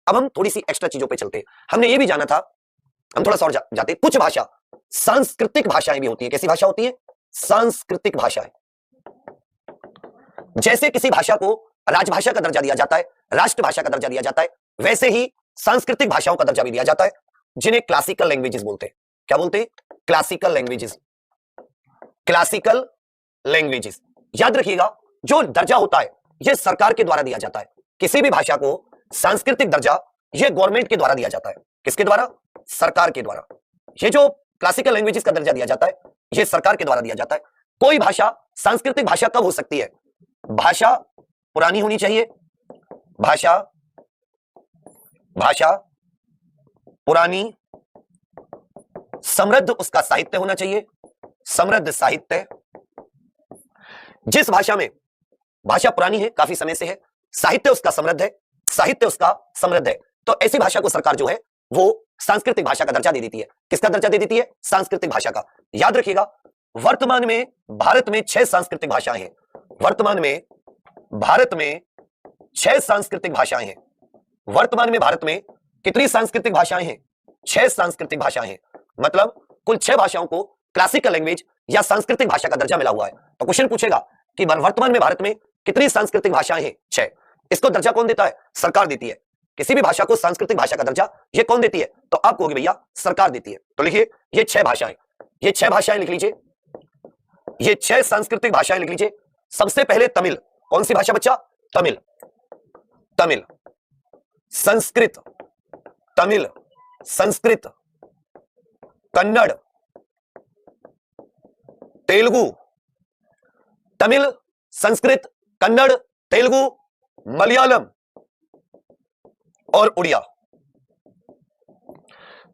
अब हम थोड़ी सी एक्स्ट्रा चीजों पे चलते हैं। हमने ये भी जाना था, हम थोड़ा सा और जाते हैं, कुछ भाषा सांस्कृतिक भाषाएं भी होती है। कैसी भाषा होती है? सांस्कृतिक भाषाएं। जैसे किसी भाषा को राजभाषा का दर्जा दिया जाता है, राष्ट्रभाषा का दर्जा दिया जाता है, वैसे ही सांस्कृतिक भाषाओं का दर्जा भी दिया जाता है, जिन्हें क्लासिकल लैंग्वेजेस बोलते हैं। क्या बोलते हैं? Classical languages. क्लासिकल लैंग्वेजेस, याद रखिएगा, जो दर्जा होता है यह सरकार के द्वारा दिया जाता है। किसी भी भाषा को सांस्कृतिक दर्जा यह गवर्नमेंट के द्वारा दिया जाता है। किसके द्वारा? सरकार के द्वारा। ये जो क्लासिकल लैंग्वेजेस का दर्जा दिया जाता है यह सरकार के द्वारा दिया जाता है। कोई भाषा सांस्कृतिक भाषा कब हो सकती है? भाषा पुरानी होनी चाहिए, भाषा पुरानी, समृद्ध उसका साहित्य होना चाहिए, समृद्ध साहित्य। जिस भाषा में भाषा पुरानी है, काफी समय से है, साहित्य उसका समृद्ध है, साहित्य उसका समृद्ध है, तो ऐसी भाषा को सरकार जो है वो सांस्कृतिक भाषा का दर्जा दे देती है। किसका दर्जा दे देती है? सांस्कृतिक भाषा का। याद रखिएगा, वर्तमान में भारत में 6 सांस्कृतिक भाषाएं हैं। वर्तमान में भारत में 6 सांस्कृतिक भाषाएं हैं। वर्तमान में भारत में कितनी सांस्कृतिक भाषाएं हैं? 6 सांस्कृतिक भाषाएं हैं। मतलब कुल 6 भाषाओं को क्लासिकल लैंग्वेज या सांस्कृतिक भाषा का दर्जा मिला हुआ है। तो क्वेश्चन पूछेगा कि वर्तमान में भारत में कितनी सांस्कृतिक भाषाएं हैं? 6। इसको दर्जा कौन देता है? सरकार देती है। किसी भी भाषा को सांस्कृतिक भाषा का दर्जा ये कौन देती है? तो आप कहोगे भैया सरकार देती है। तो लिखिए ये 6 भाषाएं, ये 6 भाषाएं लिख लीजिए, ये 6 सांस्कृतिक भाषाएं लिख लीजिए। सबसे पहले तमिल। कौन सी भाषा बच्चा? तमिल। तमिल, संस्कृत, तमिल, संस्कृत, कन्नड़, तेलुगु, तमिल, संस्कृत, कन्नड़, तेलुगु, मलयालम और उड़िया।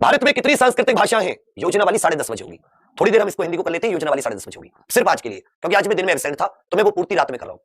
भारत में कितनी सांस्कृतिक भाषाएं हैं? योजना वाली 10:30 बजे होगी। थोड़ी देर हम इसको हिंदी को कर लेते हैं, योजना वाली 10:30 बजे होगी, सिर्फ आज के लिए, क्योंकि आज मैं दिन में एब्सेंट था तो मैं वो पूर्ति रात में कर रहा हूं।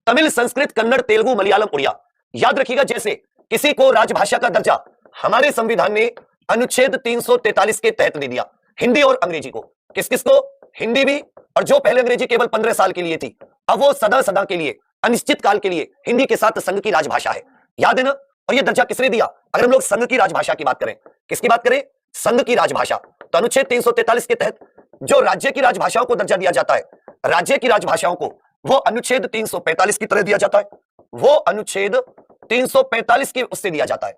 तमिल, संस्कृत, कन्नड़, तेलुगु, मलयालम, उड़िया। याद रखिएगा, जैसे किसी को राजभाषा का दर्जा हमारे संविधान ने अनुच्छेद 343 के तहत दे दिया, हिंदी और अंग्रेजी को। किस किस को? हिंदी भी, और जो पहले अंग्रेजी केवल 15 साल के लिए थी, अब वो सदा सदा के लिए, अनिश्चित काल के लिए हिंदी के साथ संघ की राजभाषा है। याद है ना? और ये दर्जा किसने दिया? अगर हम लोग संघ की राजभाषा की बात करें, किसकी बात करें? संघ की राजभाषा। तो अनुच्छेद 343 के तहत जो राज्य की राजभाषाओं को दर्जा दिया जाता है, राज्य की राजभाषाओं को वो अनुच्छेद 345 की तरह दिया जाता है, वो अनुच्छेद 345 की उससे दिया जाता है।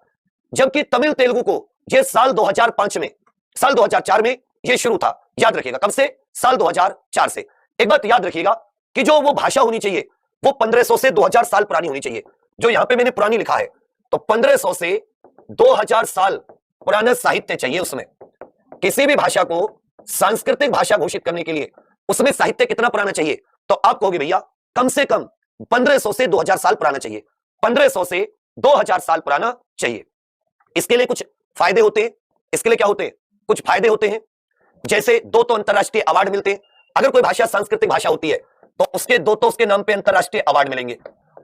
जबकि तमिल तेलुगु को ये साल 2005 में, साल 2004 में ये शुरू था। याद रखिएगा, कब से? साल 2004 से। एक बात याद रखिएगा कि जो वो भाषा होनी चाहिए वो 1500 से 2000 साल पुरानी होनी चाहिए। जो यहां पे मैंने पुरानी लिखा है, तो 1500 से 2000 साल पुराना साहित्य चाहिए उसमें। किसी भी भाषा को सांस्कृतिक भाषा घोषित करने के लिए उसमें साहित्य कितना पुराना चाहिए? तो आप कहोगे भैया कम से कम 1500 से 2000 साल पुराना चाहिए। 1500 से 2000 साल पुराना चाहिए। इसके लिए कुछ फायदे होते हैं। इसके लिए क्या होते हैं? कुछ फायदे होते हैं। जैसे 2 तो अंतरराष्ट्रीय अवार्ड मिलते हैं। अगर कोई भाषा सांस्कृतिक भाषा होती है तो उसके 2 तो उसके नाम पे अंतरराष्ट्रीय अवार्ड मिलेंगे।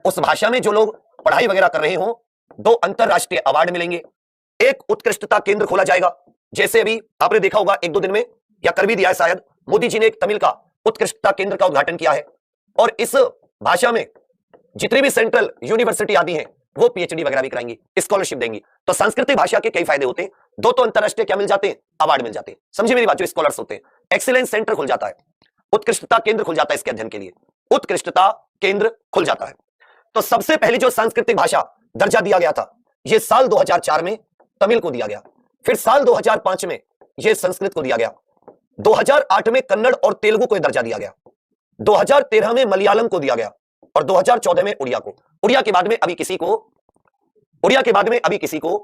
उस भाषा में जो लोग पढ़ाई वगैरह कर रहे हो 2 अंतरराष्ट्रीय अवार्ड मिलेंगे। एक उत्कृष्टता केंद्र खोला जाएगा। जैसे अभी आपने देखा होगा 1-2 दिन में, या कर भी दिया है शायद, मोदी जी ने एक तमिल का उत्कृष्टता केंद्र का उद्घाटन किया है। और इस भाषा में जितनी भी सेंट्रल यूनिवर्सिटी आदि हैं वो पीएचडी वगैरह भी कराएंगी, स्कॉलरशिप देंगी। तो सांस्कृतिक भाषा के कई फायदे होते हैं। 2 तो अंतरराष्ट्रीय क्या मिल जाते हैं? अवार्ड मिल जाते हैं। समझिए मेरी बात, जो स्कॉलर्स होते हैं। एक्सीलेंस सेंटर खुल जाता है, उत्कृष्टता केंद्र खुल जाता है इसके अध्ययन के लिए, उत्कृष्टता केंद्र खुल जाता है। तो सबसे पहले जो सांस्कृतिक भाषा दर्जा दिया गया था यह साल 2004 में तमिल को दिया गया। फिर साल 2005 में यह संस्कृत को दिया गया। 2008 में कन्नड़ और तेलुगु को दर्जा दिया गया। 2013 में मलयालम को दिया गया और 2014 में उड़िया को। उड़िया के बाद में अभी किसी को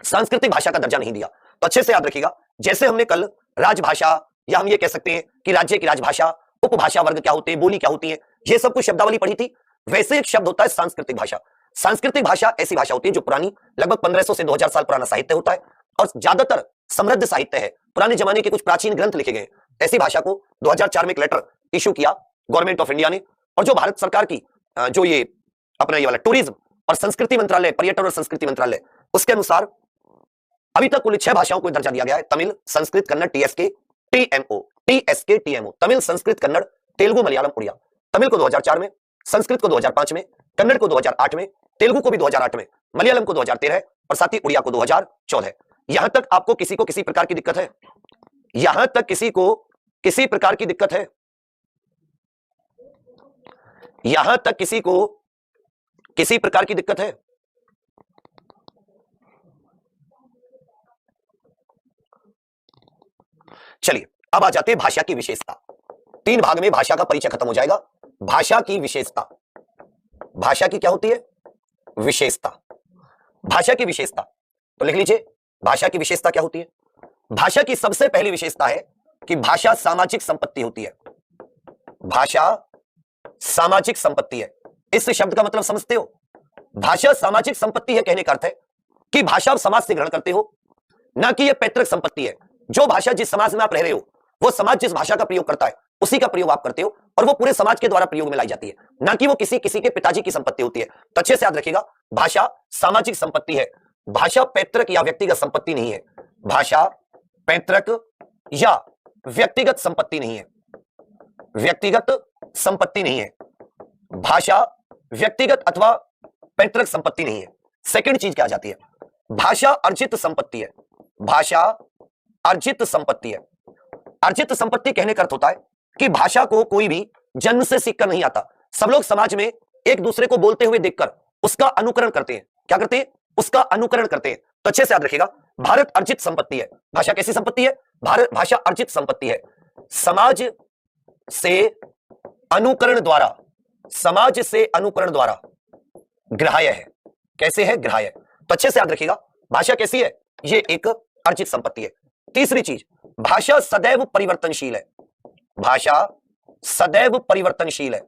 सांस्कृतिक भाषा का दर्जा नहीं दिया। तो अच्छे से याद रखिएगा, जैसे हमने कल राजभाषा, या हम ये कह सकते हैं कि राज्य की राजभाषा, उपभाषा वर्ग क्या होते हैं, बोली क्या होती है, ये सब कुछ शब्दावली पढ़ी थी। वैसे एक शब्द होता है सांस्कृतिक भाषा। सांस्कृतिक भाषा ऐसी भाषा होती है जो पुरानी, लगभग 1500 से 2000 साल पुराना साहित्य होता है और ज्यादातर समृद्ध साहित्य है। पुराने जमाने के कुछ प्राचीन ग्रंथ लिखे गए। ऐसी भाषा को 2004 में एक लेटर इशू किया गवर्नमेंट ऑफ इंडिया ने, और जो भारत सरकार की जो ये अपना ये वाला टूरिज्म और संस्कृति मंत्रालय, पर्यटन और संस्कृति मंत्रालय, उसके अनुसार अभी तक कुल 6 भाषाओं को दर्जा दिया गया है। तमिल, संस्कृत, कन्नड़, टीएसके, टीएमओ, तमिल, संस्कृत, कन्नड़, तेलुगु, मलयालम, उड़िया। तमिल को 2004 में, संस्कृत को 2005 में, कन्नड़ को 2008 में, तेलुगु को भी 2008 में, मलयालम को 2013 और साथ ही उड़िया को 2014। यहां तक आपको किसी को किसी प्रकार की दिक्कत है? यहां तक किसी को किसी प्रकार की दिक्कत है? यहां तक किसी को किसी प्रकार की दिक्कत है? चलिए अब आ जाते हैं भाषा की विशेषता। 3 भाग में भाषा का परिचय खत्म हो जाएगा। भाषा की विशेषता, भाषा की क्या होती है? विशेषता। भाषा की विशेषता तो लिख लीजिए, भाषा की विशेषता क्या होती है? भाषा की सबसे पहली विशेषता है कि भाषा सामाजिक संपत्ति होती है। भाषा सामाजिक संपत्ति है। इस शब्द का मतलब समझते हो? भाषा सामाजिक संपत्ति है कहने का अर्थ है कि भाषा आप समाज से ग्रहण करते हो, ना कि यह पैतृक संपत्ति है। जो भाषा जिस समाज में आप रह रहे हो, वो समाज जिस भाषा का प्रयोग करता है उसी का प्रयोग आप करते हो, और वो पूरे समाज के द्वारा प्रयोग में लाई जाती है, ना कि वो किसी किसी के पिताजी की संपत्ति होती है। तो अच्छे से याद रखिएगा, भाषा सामाजिक संपत्ति है। भाषा पैतृक या व्यक्तिगत संपत्ति नहीं है। भाषा पैतृक या व्यक्तिगत संपत्ति नहीं है। व्यक्तिगत संपत्ति नहीं है। भाषा व्यक्तिगत अथवा पैतृक संपत्ति नहीं है। सेकंड चीज क्या आ जाती है? भाषा अर्जित संपत्ति है। भाषा अर्जित संपत्ति है। अर्जित संपत्ति कहने का अर्थ होता है कि भाषा को कोई भी जन्म से सीखकर नहीं आता। सब लोग समाज में एक दूसरे को बोलते हुए देखकर उसका अनुकरण करते हैं। क्या करते हैं? उसका अनुकरण करते हैं। तो अच्छे से याद रखिएगा, भारत अर्जित संपत्ति है। भाषा कैसी संपत्ति है? भाषा अर्जित संपत्ति है। समाज से अनुकरण द्वारा, समाज से अनुकरण द्वारा ग्राह्य है। कैसे है? ग्राह्य। तो अच्छे से याद रखिएगा, भाषा कैसी है? ये एक अर्जित संपत्ति है। तीसरी चीज, भाषा सदैव परिवर्तनशील है। भाषा सदैव परिवर्तनशील है।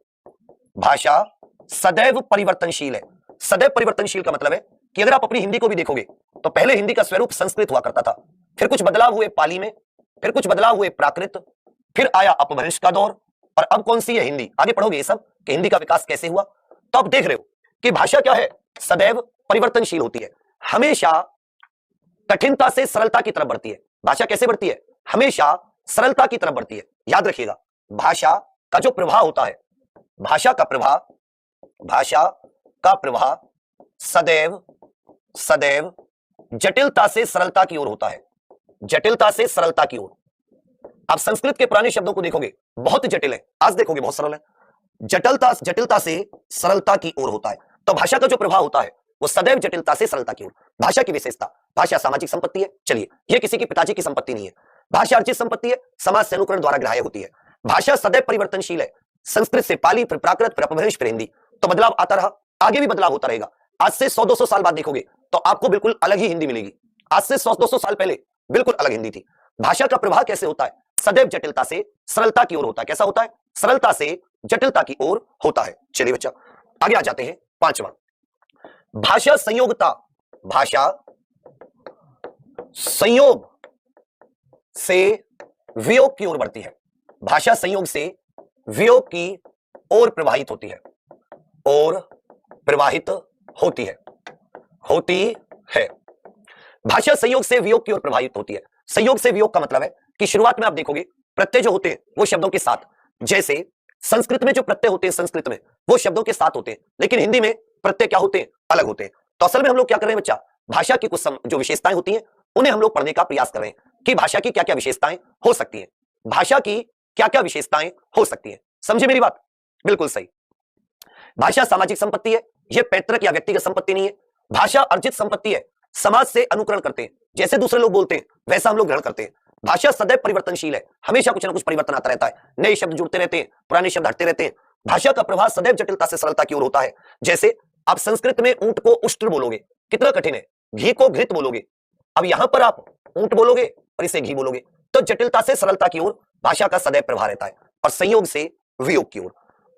भाषा सदैव परिवर्तनशील है। सदैव परिवर्तनशील का मतलब है कि अगर आप अपनी हिंदी को भी देखोगे तो पहले हिंदी का स्वरूप संस्कृत हुआ करता था, फिर कुछ बदलाव हुए पाली में, फिर कुछ बदलाव हुए प्राकृत, फिर आया अपभ्रंश का दौर, और अब कौन सी है? हिंदी। आगे पढ़ोगे ये सब कि हिंदी का विकास कैसे हुआ। तो आप देख रहे हो कि भाषा क्या है? सदैव परिवर्तनशील होती है। हमेशा कठिनता से सरलता की तरफ बढ़ती है। भाषा कैसे बढ़ती है? हमेशा सरलता की तरफ बढ़ती है। याद रखिएगा, भाषा का जो प्रवाह होता है, भाषा का प्रवाह सदैव सदैव जटिलता से सरलता की ओर होता है। जटिलता से सरलता की ओर। आप संस्कृत के पुराने शब्दों को देखोगे, बहुत जटिल है, आज देखोगे बहुत सरल है। जटिलता से सरलता की ओर होता है। तो भाषा का जो प्रभाव होता है वो सदैव जटिलता से सरलता की ओर। भाषा की विशेषता, भाषा सामाजिक संपत्ति है। चलिए, ये किसी की पिताजी की संपत्ति नहीं है। भाषा अर्जित संपत्ति है, समाज से अनुकरण द्वारा ग्राह्य होती है। भाषा सदैव परिवर्तनशील है। संस्कृत से पाली, फिर प्राकृत, फिर अपभ्रंश, फिर हिंदी। तो बदलाव आता रहा, आगे भी बदलाव होता रहेगा। आज से 100-200 साल बाद देखोगे तो आपको बिल्कुल अलग ही हिंदी मिलेगी। आज से 100-200 साल पहले बिल्कुल अलग हिंदी थी। भाषा का प्रवाह कैसे होता है? सदैव जटिलता से सरलता की ओर होता है। कैसा होता है? सरलता से जटिलता की ओर होता है। चलिए बच्चा, आगे आ जाते हैं। 5वां, भाषा संयोगता। भाषा संयोग से वियोग की ओर बढ़ती है। भाषा संयोग से वियोग की ओर प्रवाहित होती है। और प्रवाहित होती है, होती है। भाषा संयोग से वियोग की ओर प्रवाहित होती है। संयोग से वियोग का मतलब है कि शुरुआत में आप देखोगे प्रत्यय जो होते हैं वो शब्दों के साथ, जैसे संस्कृत में जो प्रत्यय होते हैं संस्कृत में वो शब्दों के साथ होते हैं, लेकिन हिंदी में प्रत्यय क्या होते हैं? अलग होते हैं। तो असल में हम लोग क्या कर रहे हैं बच्चा? भाषा की कुछ जो विशेषताएं होती हैं उन्हें हम लोग पढ़ने का प्रयास कर रहे हैं कि भाषा की क्या क्या विशेषताएं हो सकती हैं। भाषा की क्या क्या विशेषताएं हो सकती हैं। समझे मेरी बात? बिल्कुल सही। भाषा सामाजिक संपत्ति है, यह पैतृक या व्यक्तिगत संपत्ति नहीं है। भाषा अर्जित संपत्ति है, समाज से अनुकरण करते हैं, जैसे दूसरे लोग बोलते हैं वैसा हम लोग ग्रहण करते हैं। भाषा सदैव परिवर्तनशील है, हमेशा कुछ ना कुछ परिवर्तन आता रहता है, नए शब्द जुड़ते रहते हैं, पुराने शब्द हटते रहते हैं। भाषा का प्रवाह सदैव जटिलता से सरलता की ओर होता है। जैसे आप संस्कृत में ऊंट को उष्ट्र बोलोगे, कितना कठिन है। घी को घृत बोलोगे, अब यहां पर आप ऊंट बोलोगे और इसे घी बोलोगे। तो जटिलता से सरलता की ओर भाषा का सदैव प्रवाह रहता है, और संयोग से वियोग की ओर।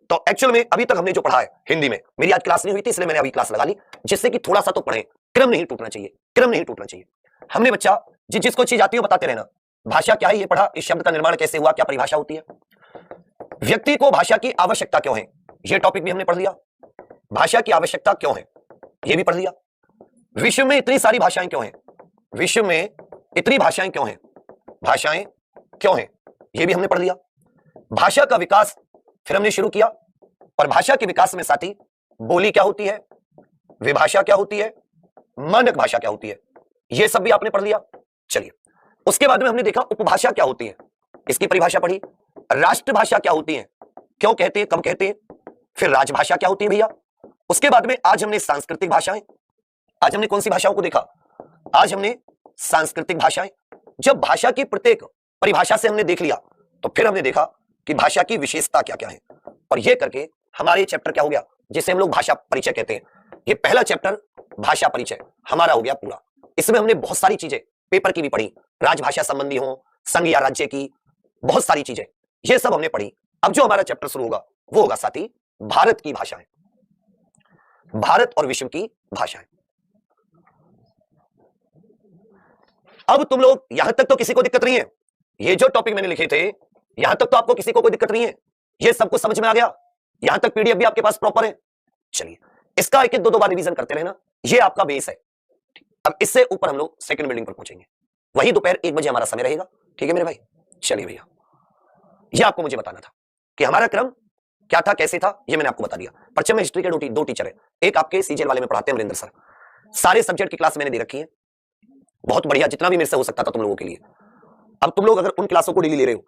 तो एक्चुअल में अभी तक हमने जो पढ़ा है हिंदी में, मेरी आज क्लास नहीं हुई थी इसलिए मैंने अभी क्लास लगा ली, जिससे कि थोड़ा सा तो पढ़े, क्रम नहीं टूटना चाहिए, क्रम नहीं टूटना चाहिए। हमने बच्चा जिसको चीज आती है बताते रहना। भाषा क्या है ये पढ़ा, इस शब्द का निर्माण कैसे हुआ, क्या परिभाषा होती है, व्यक्ति को भाषा की आवश्यकता क्यों है, ये टॉपिक भी हमने पढ़ लिया। भाषा की आवश्यकता क्यों है ये भी पढ़ लिया। विश्व में इतनी सारी भाषाएं क्यों हैं, विश्व में इतनी भाषाएं क्यों हैं, भाषाएं क्यों हैं, ये भी हमने पढ़ लिया। भाषा का विकास फिर हमने शुरू किया, और भाषा के विकास में साथी बोली क्या होती है, विभाषा क्या होती है, मानक भाषा क्या होती है, यह सब भी आपने पढ़ लिया। चलिए, उसके बाद में हमने देखा उपभाषा क्या होती है, इसकी परिभाषा पढ़ी। राष्ट्रभाषा क्या होती है, क्यों कहते हैं, कब कहते हैं। फिर राजभाषा क्या होती है भैया। उसके बाद में आज हमने सांस्कृतिक भाषाएं, आज हमने कौन सी भाषाओं को देखा, आज हमने सांस्कृतिक भाषाएं। जब भाषा की प्रत्येक परिभाषा से हमने देख लिया तो फिर हमने देखा कि भाषा की विशेषता क्या क्या है, और यह करके हमारा ये चैप्टर क्या हो गया, जिसे हम लोग भाषा परिचय कहते हैं। ये पहला चैप्टर भाषा परिचय हमारा हो गया पूरा। इसमें हमने बहुत सारी चीजें पेपर की भी पढ़ी, राजभाषा संबंधी हो, संघ या राज्य की, बहुत सारी चीजें, ये सब हमने पढ़ी। अब जो हमारा चैप्टर शुरू होगा वो होगा साथी भारत की भाषाएं, भारत और विश्व की भाषाएं। अब तुम लोग यहां तक तो किसी को दिक्कत नहीं है, ये जो टॉपिक मैंने लिखे थे यहां तक तो आपको किसी को कोई दिक्कत नहीं है, ये सब कुछ समझ में आ गया, यहां तक पीडीएफ भी आपके पास प्रॉपर है। चलिए, इसका एक एक दो बार रिवीजन करते रहना, ये आपका बेस है। अब इससे ऊपर हम लोग सेकंड बिल्डिंग पर पहुंचेंगे, वही दोपहर 1 बजे हमारा समय रहेगा। ठीक है मेरे भाई। चलिए भैया, ये आपको मुझे बताना था कि हमारा क्रम क्या था, कैसे था, ये मैंने आपको बता दिया। परचम में हिस्ट्री के दो टीचर है, एक आपके सीजीएल वाले में पढ़ाते हैं अमरिंदर सर, सारे सब्जेक्ट की क्लास मैंने दे रखी है, बहुत बढ़िया, जितना भी मेरे से हो सकता था तुम लोगों के लिए। अब तुम लोग अगर उन क्लासों को डेली ले रहे हो,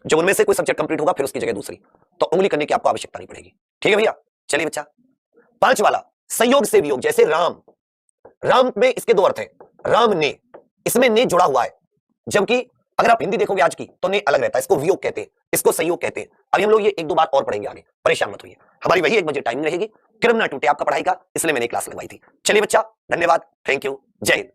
जब उनमें से कोई सब्जेक्ट कंप्लीट होगा फिर उसकी जगह दूसरी, तो उंगली करने की आपको आवश्यकता नहीं पड़ेगी। ठीक है भैया। चलिए बच्चा, 5 वाला संयोग से वियोग, जैसे राम, राम में इसके 2 अर्थ हैं, राम ने, इसमें ने जुड़ा हुआ है, जबकि अगर आप हिंदी देखोगे आज की तो ने अलग रहता है, इसको वियोग कहते हैं, इसको संयोग कहते हैं। अभी हम लोग ये 1-2 बार और पढ़ेंगे आगे, परेशान मत होइए, हमारी वही 1 बजे टाइमिंग रहेगी, क्रम ना टूटे आपका पढ़ाई का, इसलिए मैंने क्लास लगवाई थी। चलिए बच्चा, धन्यवाद, थैंक यू, जय हिंद।